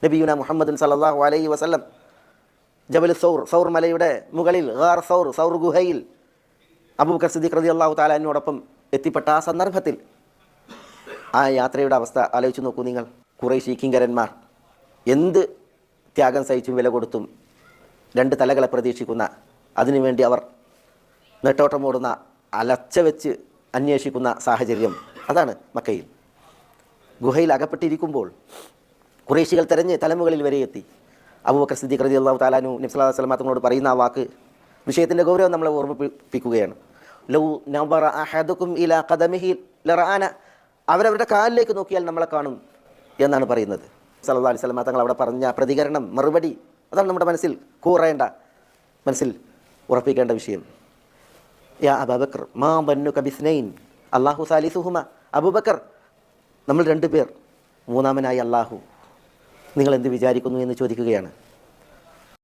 നബിയുന മുഹമ്മദ് സല്ലല്ലാഹു അലൈഹി വസല്ലം ജബൽ സൗർ മലയുടെ മുകളിൽ ഗാർ സൗർ ഗുഹയിൽ അബൂബക്കർ സിദ്ദീഖ് റളിയല്ലാഹു തആല അൻഹുവോടൊപ്പം എത്തിപ്പെട്ട ആ സന്ദർഭത്തിൽ ആ യാത്രയുടെ അവസ്ഥ ആലോചിച്ച് നോക്കൂ നിങ്ങൾ. ഖുറൈശി കിങ്കരന്മാർ എന്ത് ത്യാഗം സഹിച്ചും വില കൊടുത്തും 2 തലകളെ പ്രതീക്ഷിക്കുന്ന, അതിനുവേണ്ടി അവർ നെട്ടോട്ടമോടുന്ന, അലച്ച വെച്ച് അന്വേഷിക്കുന്ന സാഹചര്യം അതാണ് മക്കയിൽ. ഗുഹയിൽ അകപ്പെട്ടിരിക്കുമ്പോൾ ഖുറൈശികൾ തെരഞ്ഞ് തലമുകളിൽ വരെ എത്തി. അബൂബക്കർ സിദ്ദീഖ് റളിയല്ലാഹു തആല അൻഹു നബി സല്ലല്ലാഹു അലൈഹി വസല്ലം തങ്ങളോട് പറയുന്ന ആ വാക്ക് വിഷയത്തിൻ്റെ ഗൗരവം നമ്മളെ ഓർമ്മിപ്പിക്കുകയാണ്. ലൗ നബറ അഹദുക്കും ഇലാ ഖദമിഹി ലറആന, അവരവരുടെ കാലിലേക്ക് നോക്കിയാൽ നമ്മളെ കാണും എന്നാണ് പറയുന്നത്. സല്ലല്ലാഹു അലൈഹി വസല്ലം തങ്ങൾ അവിടെ പറഞ്ഞ പ്രതികരണം, മറുപടി, അതാണ് നമ്മുടെ മനസ്സിൽ കൂറേണ്ട, മനസ്സിൽ ഉറപ്പിക്കേണ്ട വിഷയം. യാ അബൂബക്കർ മാ ബന്നുക ബിസ്നൈൻ അല്ലാഹു സാലിസുഹുമ, അബൂബക്കർ നമ്മൾ 2 പേർ, മൂന്നാമനായി അല്ലാഹു, നിങ്ങൾ എന്ത് വിചാരിക്കുന്നു എന്ന് ചോദിക്കുകയാണ്.